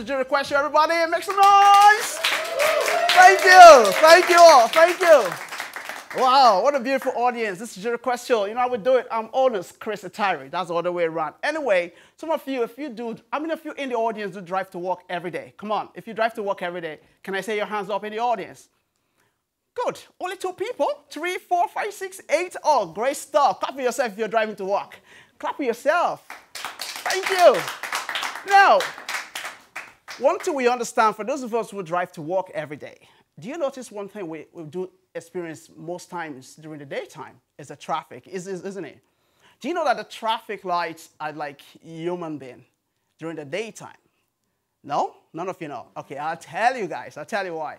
Jury question, everybody, make some noise. Thank you, thank you all, thank you. Wow, what a beautiful audience. This is jury question. You know how we do it? I'm honest, Chris Atari. That's the other way around. Anyway, some of you, if you do, I mean, if you in the audience do drive to work every day, come on. If you drive to work every day, can I say your hands up in the audience? Good. Only 2 people. 3, 4, 5, 6, 8. Oh, great stuff. Clap for yourself if you're driving to work. Clap for yourself. Thank you. Now, one thing we understand for those of us who drive to work every day, do you notice one thing we do experience most times during the daytime is the traffic, isn't it? Do you know that the traffic lights are like human beings during the daytime? No? None of you know. Okay, I'll tell you guys. I'll tell you why.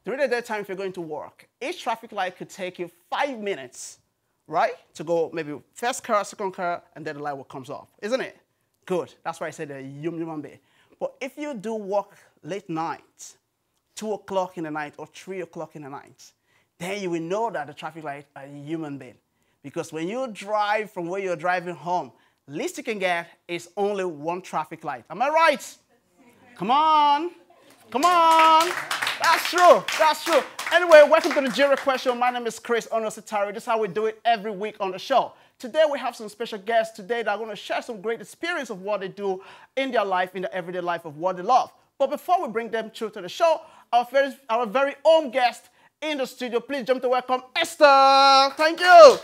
During the daytime, if you're going to work, each traffic light could take you 5 minutes, right? To go maybe first car, second car, and then the light will comes off, isn't it? Good. That's why I said a human being. But if you do work late night, 2 o'clock in the night or 3 o'clock in the night, then you will know that the traffic light are a human being. Because when you drive from where you're driving home, least you can get is only 1 traffic light. Am I right? Come on. Come on. That's true. That's true. Anyway, welcome to the jury question. My name is Chris Onositari. This is how we do it every week on the show. Today we have some special guests today that are going to share some great experience of what they do in their life, in the everyday life of what they love. But before we bring them through to the show, our very own guest in the studio, please jump to welcome Esther. Thank you.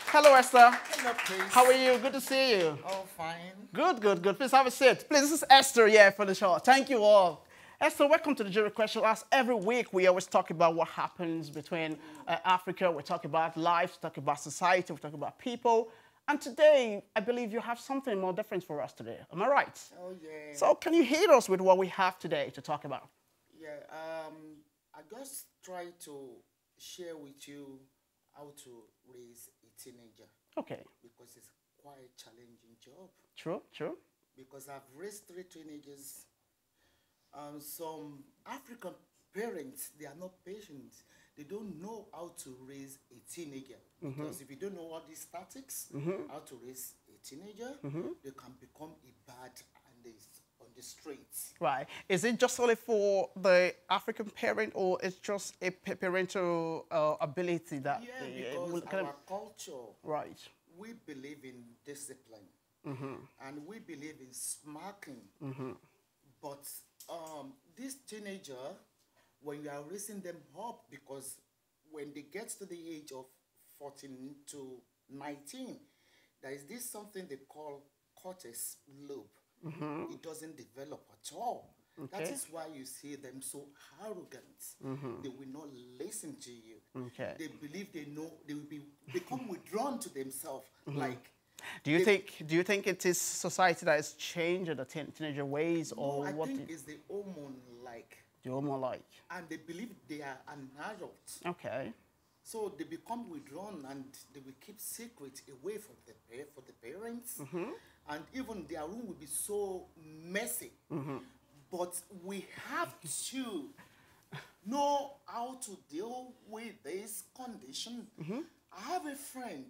Hello, Esther. Hello, Chris. How are you? Good to see you. Oh, fine. Good, good, good. Please have a seat. Please, this is Esther here for the show. Thank you all. Esther, welcome to the jury question. As every week, we always talk about what happens between Africa. We talk about life, we talk about society, we talk about people. And today, I believe you have something more different for us today. Am I right? Oh, yeah. So can you hit us with what we have today to talk about? Yeah, I just try to share with you how to raise a teenager. Okay. Because it's quite a challenging job. True, true. Because I've raised 3 teenagers. Some African parents, they are not patient. They don't know how to raise a teenager. Because if you don't know all these tactics, how to raise a teenager, they can become a bad on the streets. Right. Is it just only for the African parent, or it's just a parental ability that... Yeah, because our culture, right, we believe in discipline. And we believe in smacking. But this teenager, when you are raising them up, because when they get to the age of 14 to 19, there is this something they call cortex lobe. It doesn't develop at all. Okay. That is why you see them so arrogant. They will not listen to you. Okay. They believe they know, they will become withdrawn to themselves. Like, do you think it is society that has changed the teenager ways, or no, what? I think it's the hormone like. The hormone like. And they believe they are an adult. Okay. So they become withdrawn, and they will keep secrets away from the parents. And even their room will be so messy. But we have to know how to deal with this condition. I have a friend.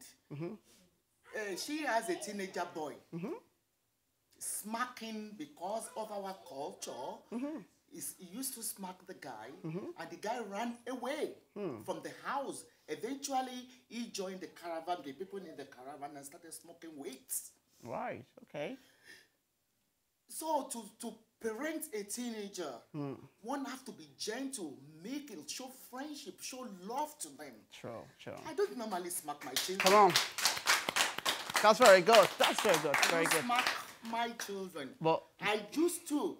She has a teenager boy. Smacking because of our culture. He used to smack the guy, and the guy ran away from the house. Eventually, he joined the caravan, the people in the caravan, and started smoking weeds. Right, okay. So to parent a teenager, one have to be gentle, make it, show friendship, show love to them. Sure, sure. I don't normally smack my children. Come on. That's very good. That's very good. Very good. Smack my children. But I used to,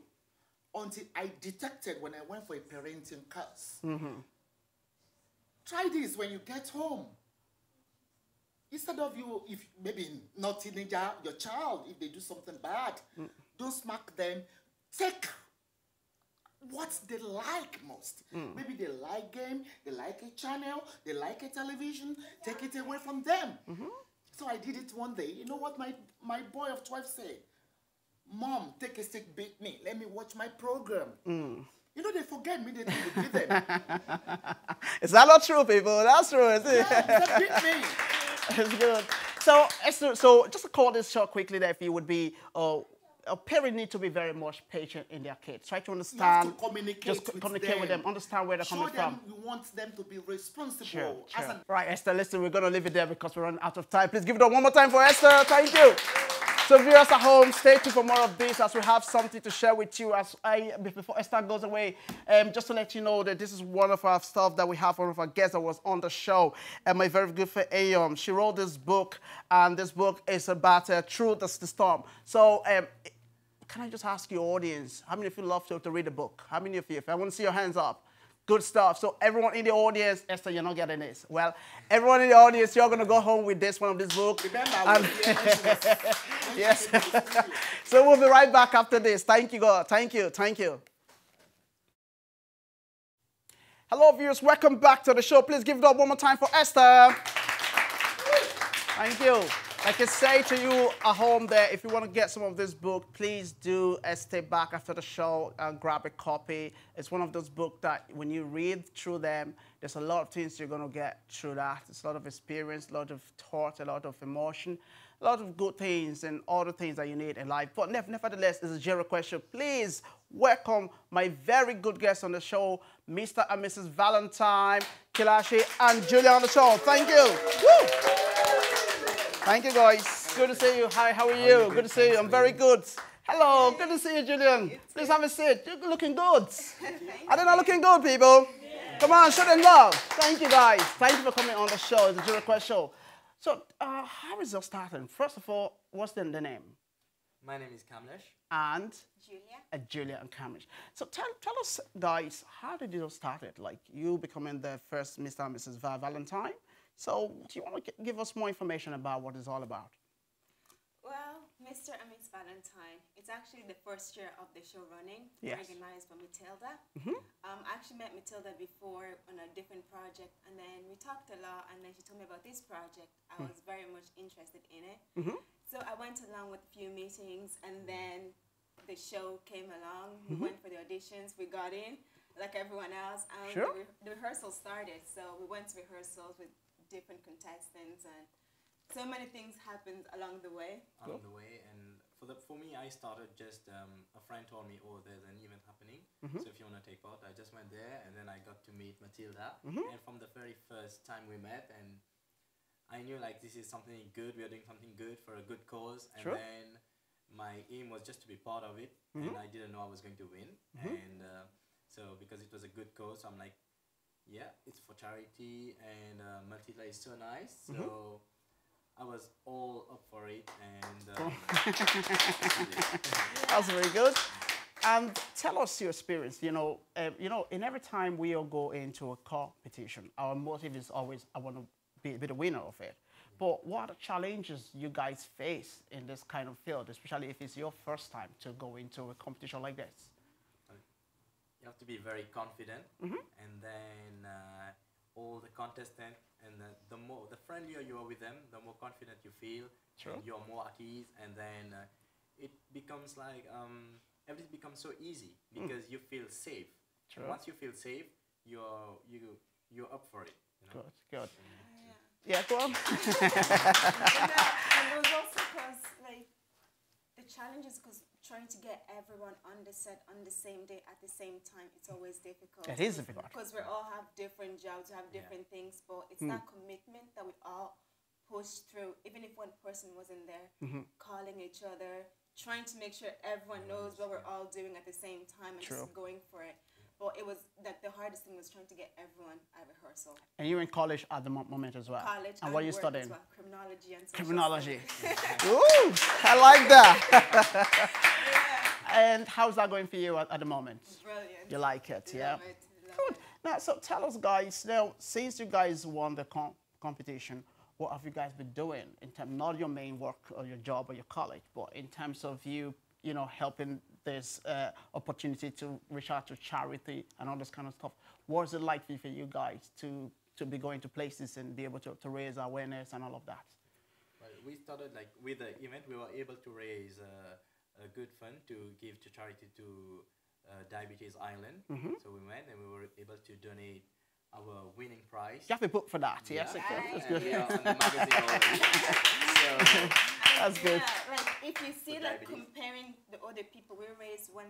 until I detected when I went for a parenting class. Try this when you get home. Instead of you, if maybe not teenager, your child, if they do something bad, don't smack them. Take what they like most. Maybe they like game, they like a channel, they like a television. Take it away from them. So I did it one day. You know what my boy of 12 said? Mom, take a stick, beat me. Let me watch my program. You know, they forget me, they beat them. Is that not true, people? That's true, is it? Yeah, they beat me. It's good. So, Esther, so just to call this short quickly, that if you would be a parent need to be very much patient in their kids. Try to understand. You have to communicate, just communicate with them. Understand where they're coming from. We want them to be responsible. Sure. Right, Esther, listen, we're going to leave it there because we're running out of time. Please give it up one more time for Esther. Thank you. So viewers at home, stay tuned for more of this as we have something to share with you. Before Esther goes away, just to let you know that this is one of our stuff that we have, one of our guests that was on the show, and my very good friend Ayom. She wrote this book, and this book is about Through the Storm. So can I just ask your audience, how many of you love to read a book? How many of you? If I want to see your hands up. Good stuff. So everyone in the audience, Esther, you're not getting this. Well, everyone in the audience, you're going to go home with one of these books. Remember, yes. So we'll be right back after this. Thank you, God. Thank you. Thank you. Hello, viewers. Welcome back to the show. Please give it up one more time for Esther. Thank you. Like I say to you at home there, if you want to get some of this book, please do stay back after the show and grab a copy. It's one of those books that when you read through them, there's a lot of things you're going to get through that. It's a lot of experience, a lot of thought, a lot of emotion, a lot of good things and all the things that you need in life. But nevertheless, it's a zero question. Please welcome my very good guests on the show, Mr. and Mrs. Valentine, Kilashi, and Julia on the show. Thank you. Woo! Thank you, guys. Good to see you. Hi, how are you? Good to see you. I'm very good. Hello, good to see you, Julian. Please have a seat. You're looking good. Are they not looking good, people? Yeah. Come on, show them love. Thank you, guys. Thank you for coming on the show. It's a Zero Quest show. So, how is it starting? First of all, what's the name? My name is Kamlesh. And? Julia. Julia and Kamlesh. So tell us, guys, how did you start it? Like, you becoming the first Mr. and Mrs. Valentine. So, do you want to give us more information about what it's all about? Well, Mr. and Miss Valentine, it's actually the first year of the show running, organized by Matilda. I actually met Matilda before on a different project, and then we talked a lot, and then she told me about this project. I was very much interested in it. So I went along with a few meetings, and then the show came along. We went for the auditions, we got in, like everyone else, and the rehearsal started. So we went to rehearsals with different contestants, and so many things happened along the way. And for me, I started just a friend told me, oh, there's an event happening, so if you want to take part. I just went there, and then I got to meet Matilda, and from the very first time we met, and I knew like this is something good, we are doing something good for a good cause, and then my aim was just to be part of it, and I didn't know I was going to win, and so because it was a good cause, I'm like, yeah, it's for charity, and Matilda is so nice, so I was all up for it, and that's very good. And tell us your experience. You know, in every time we all go into a competition, our motive is always, I want to be the winner of it. But what are the challenges you guys face in this kind of field, especially if it's your first time to go into a competition like this? You have to be very confident, and then all the contestants, and the friendlier you are with them, the more confident you feel, and you're more at ease, and then it becomes like everything becomes so easy because you feel safe. And once you feel safe, you're up for it. You know? Good. Yeah, go on. And it was also because like the challenge is because trying to get everyone on the set on the same day at the same time, it's always difficult. It is difficult. Because we all have different jobs, we have different things, but it's that commitment that we all push through, even if one person wasn't there, calling each other, trying to make sure everyone knows what we're all doing at the same time and just going for it. But it was like the hardest thing was trying to get everyone at rehearsal. And you're in college at the moment as well. College. And what are you studying? Well. Criminology and social Criminology. studies. Ooh, I like that. And how's that going for you at the moment? Brilliant. You like it, Love it. Good. Now, so tell us, guys. Now, since you guys won the competition, what have you guys been doing in terms, not your main work or your job or your college, but in terms of you helping this opportunity to reach out to charity and all this kind of stuff? What is it like for you guys to be going to places and be able to raise awareness and all of that? Well, we started like with the event, we were able to raise a good fund to give to charity to Diabetes Island. So we went and we were able to donate our winning prize. You have to book for that, yes? That's good. We are on the magazine already. So, that's good. Like if you see like comparing the other people, we raised €1,000,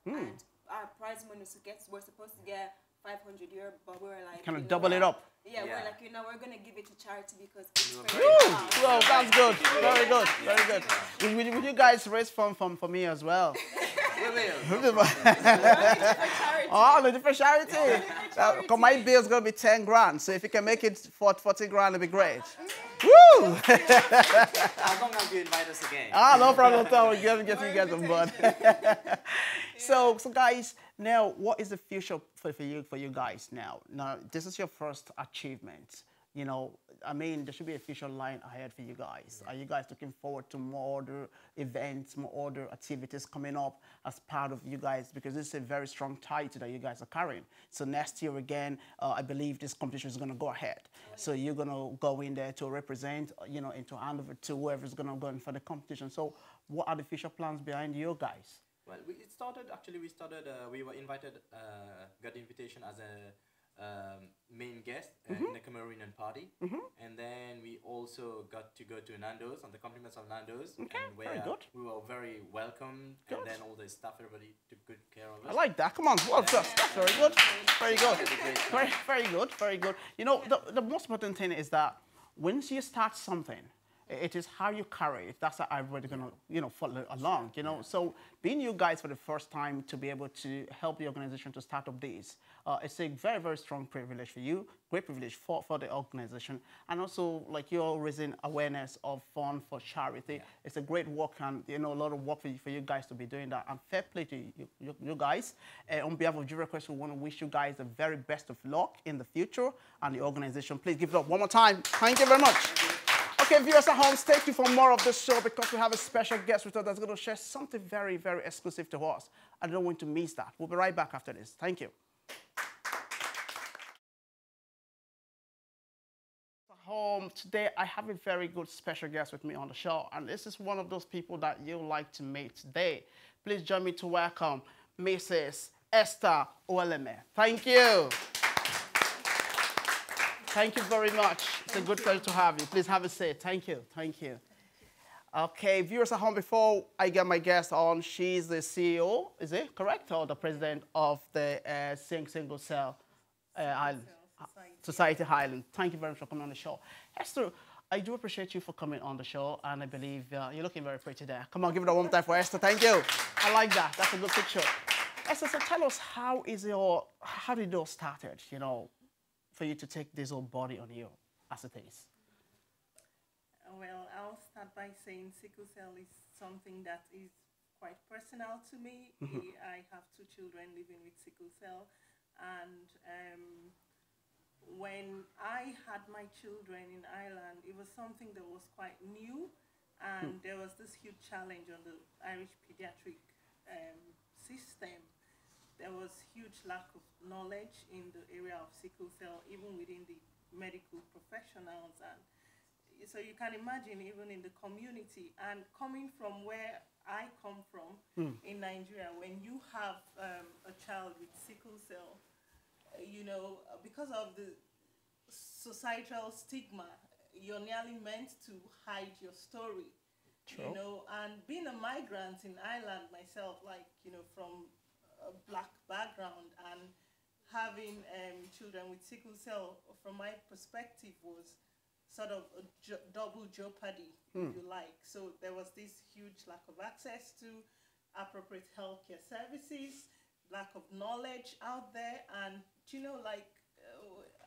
and our prize money we're supposed to get €500, but we were like, kind of double it up. Yeah, we're like, we're gonna give it to charity because it's Well, that's good. Very good. Very good. Would you guys raise funds for me as well? We will. Oh, the different charity. Because my bill's gonna be 10 grand. So if you can make it 40 grand, it'd be great. Woo! As long as you invite us again. No problem at all. We'll get you guys on board. So guys, now what is the future for you guys now? Now this is your first achievement. I mean, there should be a future line ahead for you guys. Are you guys looking forward to more other events, more other activities coming up as part of you guys? Because this is a very strong title that you guys are carrying. So next year again, I believe this competition is going to go ahead. So you're going to go in there to represent, and to hand over to whoever's going to go in for the competition. So what are the future plans behind you guys? Well, we were invited, got the invitation as a main guest in the Cameroonian party, and then we also got to go to Nando's on the compliments of Nando's, and where we were very welcome, and then all the staff, everybody took good care of us. I like that. Come on, well, that's very good, very good, very good, very good. The most important thing is that once you start something, it is how you carry it. That's how everybody's gonna, follow along. So being you guys for the first time to be able to help the organization to start up this, it's a very, very strong privilege for you. Great privilege for the organization, and also like you're raising awareness of fund for charity. It's a great work, and a lot of work for you guys to be doing that. And fair play to you guys. On behalf of Jury Request, we want to wish you guys the very best of luck in the future and the organization. Please give it up one more time. Thank you very much. Okay, viewers at home, stay tuned for more of this show because we have a special guest with us that's going to share something very, very exclusive to us. I don't want to miss that. We'll be right back after this. Thank you. Home today, I have a very good special guest with me on the show, and this is one of those people that you like to meet today. Please join me to welcome Mrs. Esther Oleme. Thank you. Thank you very much. It's a good pleasure to have you. Please have a seat. Thank you. Thank you. Okay, viewers at home, before I get my guest on, she's the CEO, is it correct? Or the president of the Single Cell Society Highland. Thank you very much for coming on the show. Esther, I do appreciate you for coming on the show, and I believe you're looking very pretty there. Come on, give it a one more time for Esther. Thank you. I like that. That's a good picture. Esther, so tell us, how did it all started, for you to take this whole body on you as it is? Well, I'll start by saying sickle cell is something that is quite personal to me. I have 2 children living with sickle cell, and when I had my children in Ireland, it was something that was quite new, and there was this huge challenge on the Irish pediatric system. There was huge lack of knowledge in the area of sickle cell, even within the medical professionals. And so you can imagine, even in the community, and coming from where I come from in Nigeria, when you have a child with sickle cell, because of the societal stigma, you're nearly meant to hide your story. True. And being a migrant in Ireland myself, from a black background, and having children with sickle cell, from my perspective, was sort of a double jeopardy, if you like. So there was this huge lack of access to appropriate healthcare services, lack of knowledge out there, and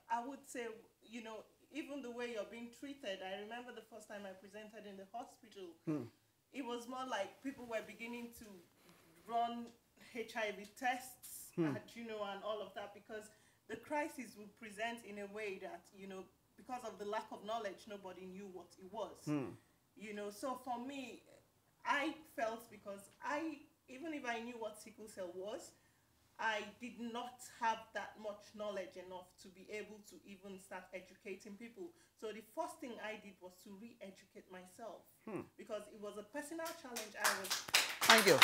I would say, even the way you're being treated. I remember the first time I presented in the hospital, it was more like people were beginning to run HIV tests, and all of that, because the crisis would present in a way that, because of the lack of knowledge, nobody knew what it was. So for me, I felt, because even if I knew what sickle cell was, I did not have that much knowledge enough to be able to even start educating people. So the first thing I did was to re-educate myself, because it was a personal challenge I was... Thank you.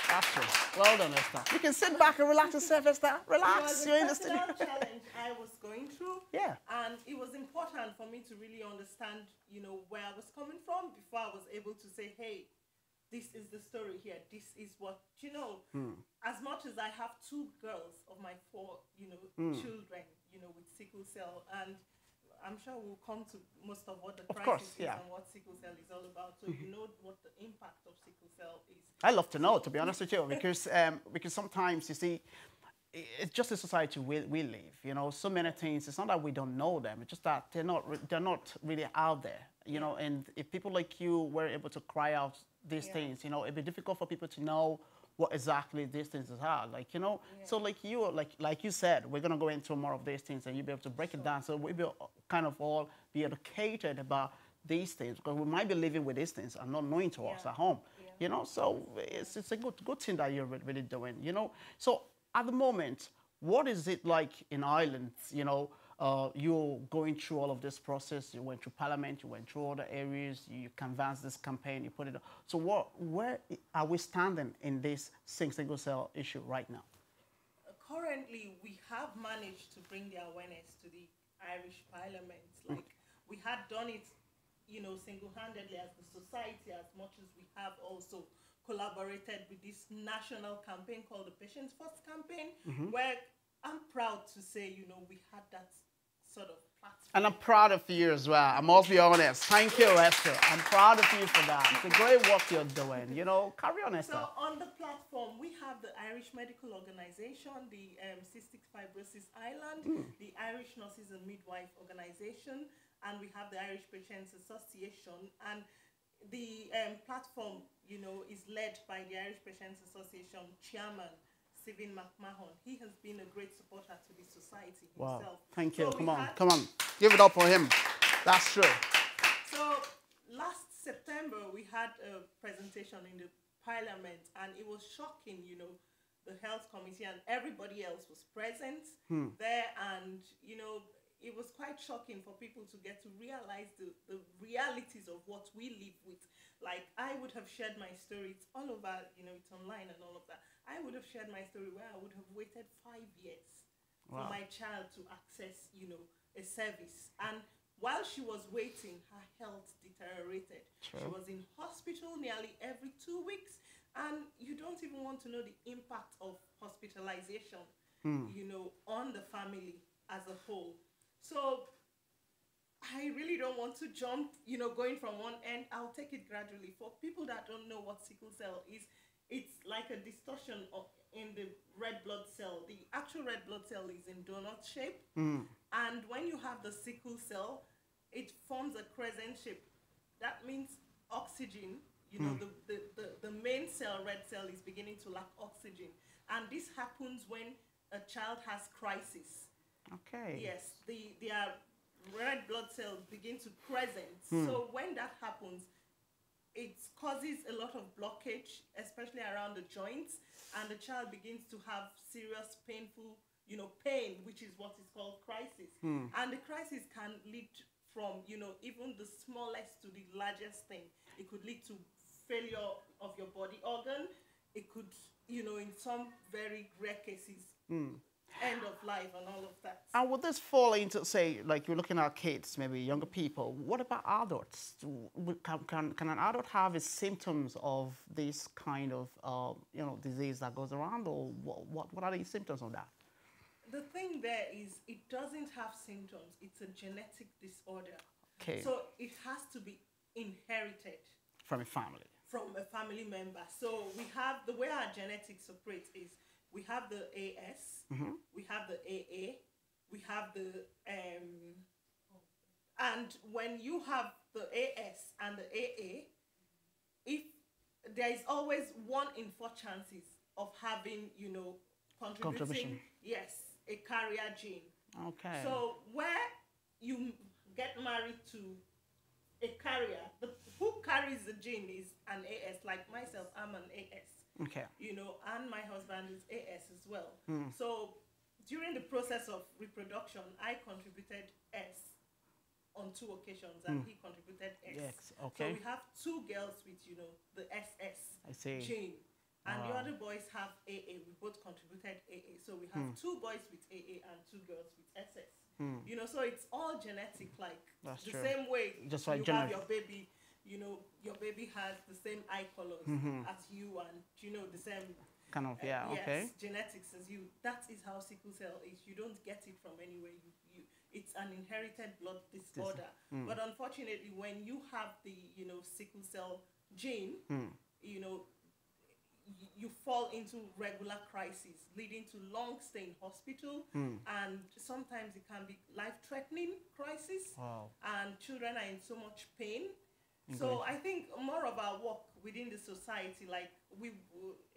That's true. Well done, Esther. You can sit back and relax yourself, Esther. Relax. You're in the studio. It was a personal challenge I was going through. Yeah. And it was important for me to really understand, where I was coming from before I was able to say, hey, this is the story here. This is what, as much as I have 2 girls of my 4, children, with sickle cell, and I'm sure we'll come to most of what the crisis is and what sickle cell is all about. So you know what the impact of sickle cell is. I love to know, to be honest with you, because sometimes, you see, it's just the society we live, so many things. It's not that we don't know them, it's just that they're not really out there, and if people like you were able to cry out these things, it'd be difficult for people to know what exactly these things are, so like you said, we're going to go into more of these things and you'll be able to break it down, so we'll be kind of all be educated about these things, because we might be living with these things and not knowing to us at home, so it's a good thing that you're really doing, so at the moment, what is it like in Ireland? You're going through all of this process. You went through Parliament. You went through other areas. You canvassed this campaign. You put it. So where are we standing in this single cell issue right now? Currently, we have managed to bring the awareness to the Irish Parliament. Like we had done it, single-handedly as the society, as much as we have also collaborated with this national campaign called the Patients First campaign, where I'm proud to say, we had that sort of platform. And I'm proud of you as well. I must be honest. Thank you, Esther. I'm proud of you for that. It's a great work you're doing. Carry on, Esther. So on the platform, we have the Irish Medical Organization, the Cystic Fibrosis Ireland, the Irish Nurses and Midwife Organization, and we have the Irish Patients Association. And the platform, is led by the Irish Patients Association chairman, Stephen McMahon. He has been a great supporter to the society himself. Wow, thank you. So come on. Give it up for him. That's true. So last September, we had a presentation in the Parliament, and it was shocking, the Health Committee and everybody else was present there, and, it was quite shocking for people to get to realize the realities of what we live with. Like, I would have shared my story, it's all over, it's online and all of that. I would have shared my story where I would have waited 5 years for my child to access, a service. And while she was waiting, her health deteriorated. True. She was in hospital nearly every 2 weeks. And you don't even want to know the impact of hospitalization, on the family as a whole. So I really don't want to jump, going from one end. I'll take it gradually. For people that don't know what sickle cell is, it's like a distortion in the red blood cell. The actual red blood cell is in donut shape. And when you have the sickle cell, it forms a crescent shape. That means oxygen, the main cell, red cell, is beginning to lack oxygen. And this happens when a child has crisis. Okay. Yes, their red blood cells begin to crescent. So when that happens, it causes a lot of blockage, especially around the joints, and the child begins to have serious, painful, pain, which is what is called crisis. And the crisis can lead from, even the smallest to the largest thing. It could lead to failure of your body organ. It could, in some very rare cases, end of life and all of that. And would this fall into, say, like you're looking at kids, maybe younger people, what about adults? Can an adult have the symptoms of this kind of, disease that goes around, or what are the symptoms of that? The thing there is, it doesn't have symptoms. It's a genetic disorder. Okay. So it has to be inherited. From a family. From a family member. So we have, the way our genetics operate is, we have the AS, we have the AA, we have the, and when you have the AS and the AA, if there is always 1 in 4 chances of having, contributing, yes, a carrier gene. Okay. So where you get married to a carrier, who carries the gene is an AS, like myself, I'm an AS. Okay. And my husband is AS as well. So during the process of reproduction, I contributed S on 2 occasions, and he contributed X. Yes, okay. So we have 2 girls with, the SS gene. And the other boys have AA. We both contributed AA. So we have 2 boys with AA and 2 girls with SS. So it's all genetic, like that's the true. Same way just you have your baby you know, your baby has the same eye colors as you and, you know, the same kind of, yeah, yes, okay. genetics as you. That is how sickle cell is. You don't get it from anywhere. It's an inherited blood disorder. But unfortunately, when you have the, you know, sickle cell gene, you know, you fall into regular crises, leading to long stay in hospital, and sometimes it can be life-threatening crisis. Wow. And children are in so much pain. So I think more of our work within the society, like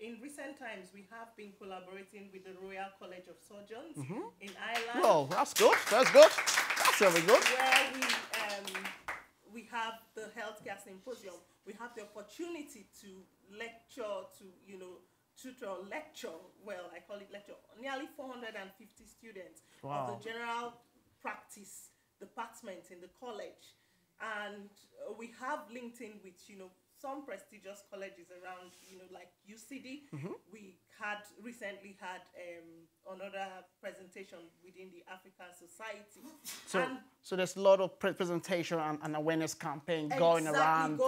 in recent times, we have been collaborating with the Royal College of Surgeons in Ireland. Well, that's good. That's good. That's very good. Where we have the healthcare symposium. We have the opportunity to lecture, to, you know, tutor, lecture. Well, I call it lecture. Nearly 450 students of the general practice department in the college. And we have linked in with, you know, some prestigious colleges around, you know, like UCD. We had recently had another presentation within the African Society. So there's a lot of presentation and awareness campaign going around.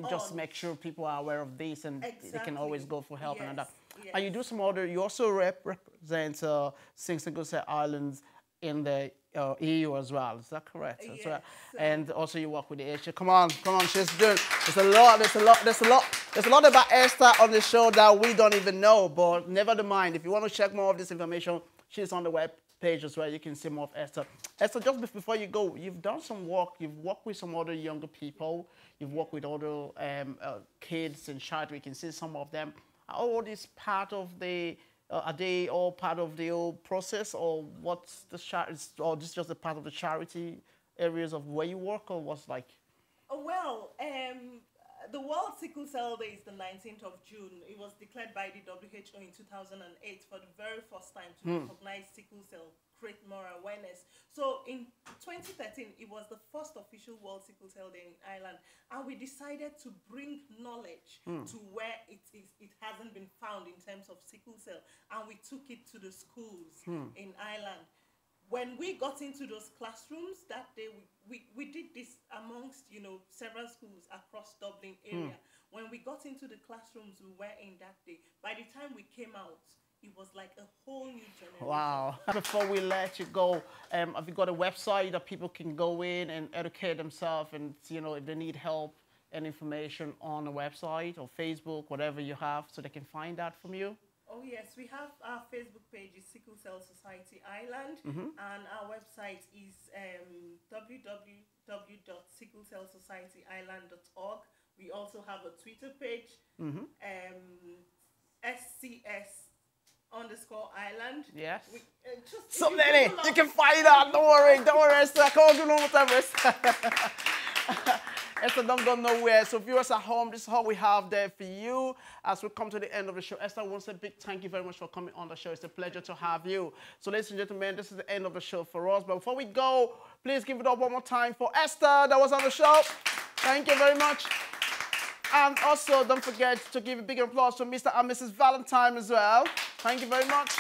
Just make sure people are aware of this, and they can always go for help and that. Yes. And you do some other. You also represent Single Cell Islands in the EU as well. Is that correct? Yes. Right. And also you work with the Asia. Come on, she's doing. There's a lot about Esther on the show that we don't even know. But never mind. If you want to check more of this information, she's on the web page as well. You can see more of Esther. Esther, just before you go, you've done some work. You've worked with some other younger people. You've worked with other kids and children. We can see some of them. Are all this part of the? Are they all part of the whole process, or what's the or this is just a part of the charity areas of where you work, or what's like? Well, the World Sickle Cell Day is the 19th of June. It was declared by the WHO in 2008 for the very first time to recognize sickle cell, create more awareness. So in 2013, it was the first official World Sickle Cell Day in Ireland, and we decided to bring knowledge to where it hasn't been found in terms of sickle cell, and we took it to the schools in Ireland. When we got into those classrooms that day, we did this amongst, you know, several schools across Dublin area. When we got into the classrooms we were in that day, by the time we came out, it was like a whole new generation. Wow. Before we let you go, have you got a website that people can go in and educate themselves, and, you know, if they need help and information on the website or Facebook, whatever you have, so they can find that from you? Oh yes, we have our Facebook page is Sickle Cell Society Ireland, and our website is www.sicklecellsocietyireland.org. We also have a Twitter page, SCS_Ireland. Yes. So many. You can find out. Don't worry, Esther. Come on, do no whatever. Esther, don't go nowhere. So viewers at home, this is all we have there for you as we come to the end of the show. Esther, once a big thank you very much for coming on the show. It's a pleasure to have you. So ladies and gentlemen, this is the end of the show for us. But before we go, please give it up one more time for Esther that was on the show. Thank you very much. And also, don't forget to give a big applause to Mr. and Mrs. Valentine as well. Thank you very much.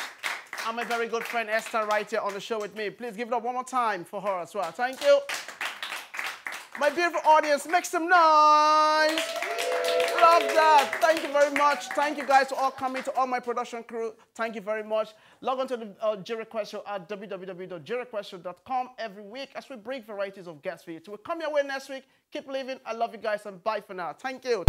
And my very good friend Esther right here on the show with me. Please give it up one more time for her as well. Thank you. My beautiful audience, make some noise. Love that. Thank you very much. Thank you guys for all coming, to all my production crew. Thank you very much. Log on to the J-Request Show at www.jrequestshow.com every week as we bring varieties of guests for you. So we'll come your way next week. Keep living. I love you guys, and bye for now. Thank you.